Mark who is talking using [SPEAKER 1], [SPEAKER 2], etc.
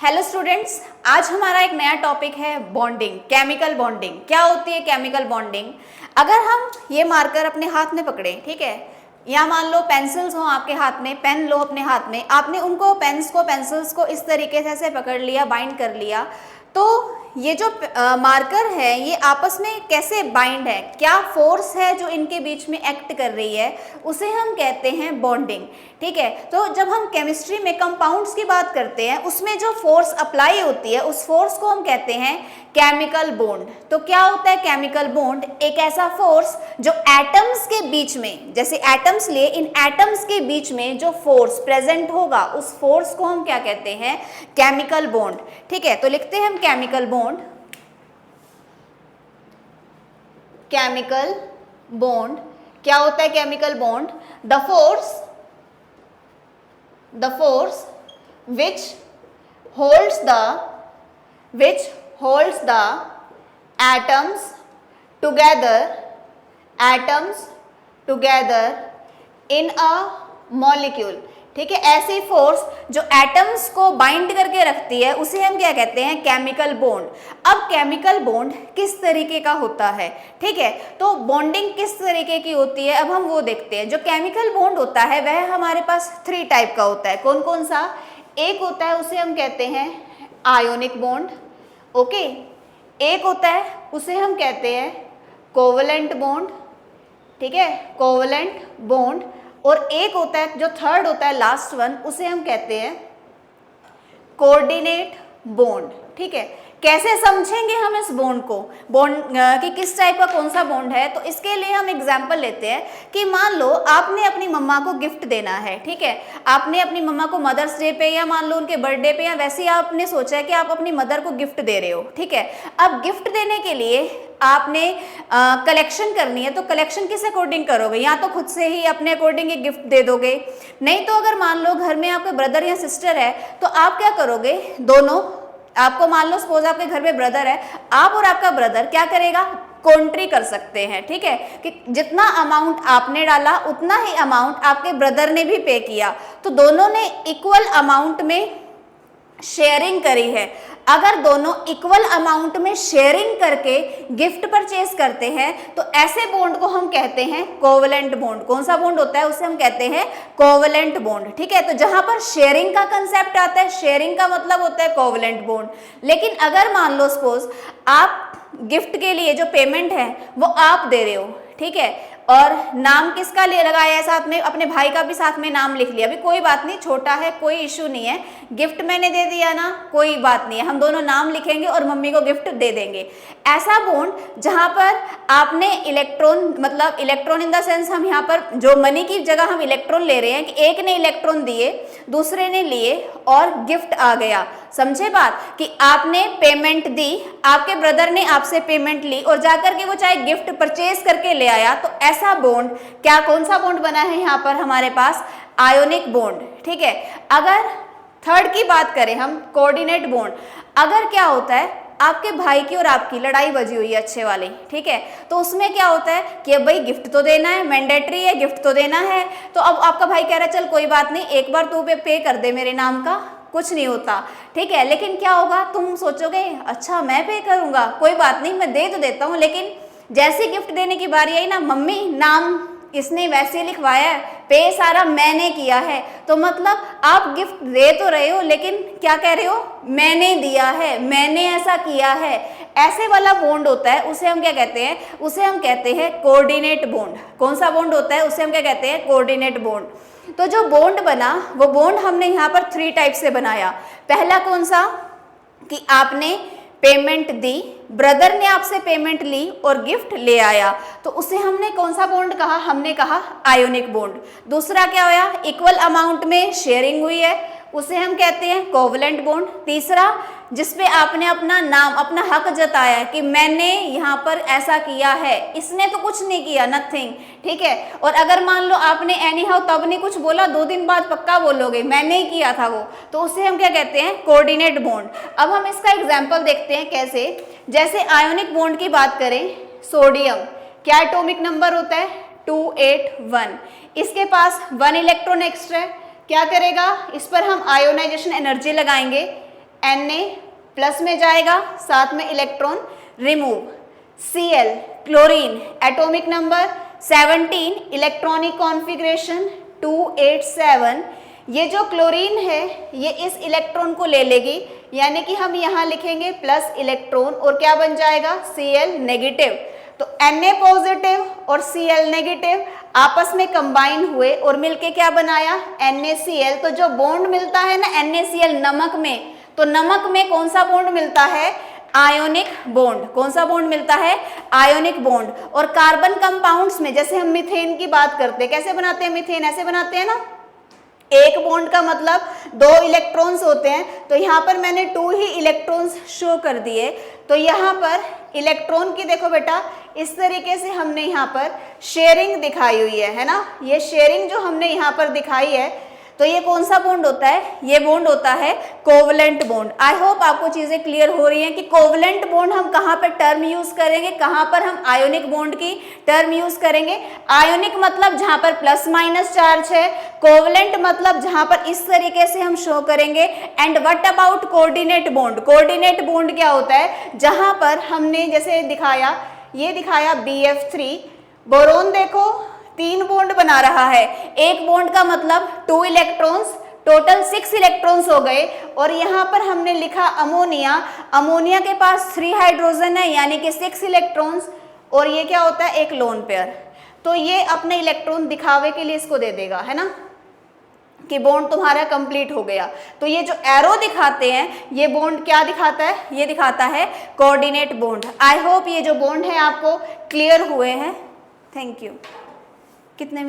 [SPEAKER 1] Hello students, आज हमारा एक नया टॉपिक है बॉन्डिंग, केमिकल बॉन्डिंग। क्या होती है केमिकल बॉन्डिंग? अगर हम ये मार्कर अपने हाथ में पकड़े, ठीक है, या मान लो पेंसिल्स हो आपके हाथ में, पेन लो अपने हाथ में, आपने उनको पेंसिल्स को इस तरीके से ऐसे पकड़ लिया, बाइंड कर लिया, तो ये जो मार्कर है ये आपस में कैसे बाइंड है, क्या फोर्स है जो इनके बीच में एक्ट कर रही है, उसे हम कहते हैं बॉन्डिंग। ठीक है, तो जब हम केमिस्ट्री में कंपाउंड्स की बात करते हैं उसमें जो फोर्स अप्लाई होती है उस फोर्स को हम कहते हैं केमिकल बॉन्ड। तो क्या होता है केमिकल बॉन्ड? एक ऐसा फोर्स जो एटम्स के बीच में, जैसे एटम्स लिए, इन एटम्स के बीच में जो फोर्स प्रेजेंट होगा उस फोर्स को हम क्या कहते हैं? Chemical bond. ठीक है, तो लिखते हैं हम केमिकल बॉन्ड। केमिकल बॉन्ड क्या होता है? Chemical bond the force which holds the atoms together in a molecule। ठीक है, ऐसी फोर्स जो एटम्स को बाइंड करके रखती है उसे हम क्या कहते हैं? Chemical bond. अब केमिकल बॉन्ड किस तरीके का होता है? ठीक है, तो बॉन्डिंग किस तरीके की होती है अब हम वो देखते हैं। जो केमिकल बॉन्ड होता है वह हमारे पास 3 टाइप का होता है। कौन कौन सा? एक होता है उसे हम कहते हैं आयोनिक बॉन्ड, ओके। एक होता है उसे हम कहते हैं कोवलेंट बॉन्ड, ठीक है, कोवलेंट बॉन्ड। और एक होता है जो थर्ड होता है, लास्ट वन, उसे हम कहते हैं कोऑर्डिनेट बॉन्ड। ठीक है, कैसे समझेंगे हम इस बॉन्ड को, बॉन्ड कि किस टाइप का कौन सा बॉन्ड है? तो इसके लिए हम एग्जांपल लेते हैं कि मान लो आपने अपनी मम्मा को गिफ्ट देना है। ठीक है, आपने अपनी मम्मा को मदर्स डे पे या मान लो उनके बर्थडे पे या वैसे ही आपने सोचा है कि आप अपनी मदर को गिफ्ट दे रहे हो। ठीक है, अब गिफ्ट देने के लिए आपने कलेक्शन करनी है, तो कलेक्शन किस अकॉर्डिंग करोगे? या तो खुद से ही अपने अकॉर्डिंग एक गिफ्ट दे दोगे, नहीं तो अगर मान लो घर में आपके ब्रदर या सिस्टर है तो आप क्या करोगे? दोनों, आपको मान लो सपोज आपके घर में ब्रदर है, आप और आपका ब्रदर क्या करेगा? कॉन्ट्री कर सकते हैं। ठीक है, कि जितना अमाउंट आपने डाला उतना ही अमाउंट आपके ब्रदर ने भी पे किया, तो दोनों ने इक्वल अमाउंट में शेयरिंग करी है। अगर दोनों इक्वल अमाउंट में शेयरिंग करके गिफ्ट परचेज करते हैं तो ऐसे बॉन्ड को हम कहते हैं कोवलेंट बॉन्ड। कौन सा बॉन्ड होता है? उसे हम कहते हैं कोवलेंट बॉन्ड। ठीक है, तो जहां पर शेयरिंग का कंसेप्ट आता है, शेयरिंग का मतलब होता है कोवलेंट बॉन्ड। लेकिन अगर मान लो सपोज आप गिफ्ट के लिए जो पेमेंट है वो आप दे रहे हो, ठीक है, और नाम किसका ले लगाया है साथ में? अपने भाई का भी साथ में नाम लिख लिया, अभी कोई बात नहीं, छोटा है, कोई इशू नहीं है, गिफ्ट मैंने दे दिया ना, कोई बात नहीं है, हम दोनों नाम लिखेंगे और मम्मी को गिफ्ट दे देंगे। ऐसा बॉन्ड जहां पर आपने इलेक्ट्रॉन, मतलब इलेक्ट्रॉन इन द सेंस हम यहाँ पर जो मनी की जगह हम इलेक्ट्रॉन ले रहे हैं कि एक ने इलेक्ट्रॉन दिए, दूसरे ने लिए और गिफ्ट आ गया। समझे बात? कि आपने पेमेंट दी, आपके ब्रदर ने आपसे पेमेंट ली और जाकर के वो चाहे गिफ्ट परचेज करके ले आया, तो ऐसा बॉन्ड क्या, कौन सा बॉन्ड बना है यहाँ पर हमारे पास? Ionic bond. ठीक है, अगर थर्ड की बात करें हम, कोऑर्डिनेट बॉन्ड, अगर क्या होता है आपके भाई की और आपकी लड़ाई बजी हुई है अच्छे वाली, ठीक है, तो उसमें क्या होता है कि भाई गिफ्ट तो देना है, मैंडेटरी है, गिफ्ट तो देना है। तो अब आपका भाई कह रहा है चल कोई बात नहीं, एक बार तू पे कर दे मेरे नाम का, कुछ नहीं होता। ठीक है, लेकिन क्या होगा? तुम सोचोगे अच्छा मैं पे करूंगा, कोई बात नहीं मैं दे तो देता हूँ, लेकिन जैसे गिफ्ट देने की बारी आई ना, मम्मी नाम इसने वैसे लिखवाया है, पे सारा मैंने किया है, तो मतलब आप गिफ्ट दे तो रहे हो लेकिन क्या कह रहे हो? मैंने दिया है, मैंने ऐसा किया है। ऐसे वाला बॉन्ड होता है, उसे हम क्या कहते हैं? उसे हम कहते हैं कोऑर्डिनेट बॉन्ड। कौन सा बॉन्ड होता है? उसे हम क्या कहते हैं? Coordinate bond. तो जो बॉन्ड बना वो बॉन्ड हमने यहाँ पर 3 टाइप से बनाया। पहला कौन सा? कि आपने पेमेंट दी, ब्रदर ने आपसे पेमेंट ली और गिफ्ट ले आया, तो उसे हमने कौन सा बॉन्ड कहा? हमने कहा आयोनिक बॉन्ड। दूसरा क्या होया? इक्वल अमाउंट में शेयरिंग हुई है, उसे हम कहते हैं कोवलेंट बॉन्ड। तीसरा, जिसपे आपने अपना नाम, अपना हक जताया कि मैंने यहाँ पर ऐसा किया है, इसने तो कुछ नहीं किया, नथिंग। ठीक है, और अगर मान लो आपने एनी हाउ तब नहीं कुछ बोला, 2 दिन बाद पक्का बोलोगे मैंने ही किया था वो, तो उसे हम क्या कहते हैं? Coordinate bond. अब हम इसका एग्जाम्पल देखते हैं कैसे। जैसे आयोनिक बॉन्ड की बात करें, सोडियम, क्या एटॉमिक नंबर होता है? 281। इसके पास 1 इलेक्ट्रॉन एक्स्ट्रा है, क्या करेगा? इस पर हम आयोनाइजेशन एनर्जी लगाएंगे, Na प्लस में जाएगा, साथ में electron remove. Cl chlorine, atomic number 17, electronic configuration 287। ये जो क्लोरीन है ये इस इलेक्ट्रॉन को ले लेगी, यानी कि हम यहाँ लिखेंगे प्लस इलेक्ट्रॉन और क्या बन जाएगा Cl नेगेटिव। तो Na पॉजिटिव और Cl नेगेटिव आपस में कंबाइन हुए और मिलके क्या बनाया NaCl। तो जो बॉन्ड मिलता है ना NaCl नमक में, तो नमक में कौन सा बॉन्ड मिलता है आयोनिक बॉन्ड। कौन सा बॉन्ड मिलता है आयोनिक बॉन्ड। और कार्बन कंपाउंड्स में जैसे हम मीथेन की बात करते हैं, कैसे बनाते हैं मीथेन, ऐसे बनाते हैं ना, एक बॉन्ड का मतलब 2 इलेक्ट्रॉन्स होते हैं। तो यहाँ पर मैंने 2 ही इलेक्ट्रॉन्स शो कर दिए। तो यहाँ पर इलेक्ट्रॉन की देखो बेटा इस तरीके से हमने यहाँ पर शेयरिंग दिखाई हुई है ना, ये शेयरिंग जो हमने यहाँ पर दिखाई है, तो ये कौन सा बॉन्ड होता है, ये बॉन्ड होता है कोवलेंट बॉन्ड। आई होप आपको चीजें क्लियर हो रही हैं कि कोवलेंट बॉन्ड हम कहाँ पर टर्म यूज करेंगे, कहाँ पर हम आयोनिक बॉन्ड की टर्म यूज करेंगे। आयोनिक मतलब जहां पर प्लस माइनस चार्ज है, कोवलेंट मतलब जहां पर इस तरीके से हम शो करेंगे। And what about coordinate bond, coordinate bond क्या होता है, जहां पर हमने जैसे दिखाया, ये दिखाया BF3, बोरोन देखो 3 बॉन्ड बना रहा है, एक बॉन्ड का मतलब 2 इलेक्ट्रॉन्स, टोटल 6 इलेक्ट्रॉन्स हो गए। और यहाँ पर हमने लिखा अमोनिया, अमोनिया के पास 3 हाइड्रोजन है यानी कि 6 इलेक्ट्रॉन्स, और ये क्या होता है एक लोन पेयर। तो ये अपने इलेक्ट्रॉन दिखावे के लिए इसको दे देगा, है ना, कि बॉन्ड तुम्हारा कंप्लीट हो गया। तो ये जो एरो दिखाते हैं ये बॉन्ड क्या दिखाता है, ये दिखाता है कोऑर्डिनेट बॉन्ड। आई होप ये जो बॉन्ड है आपको क्लियर हुए हैं। Thank you. कितने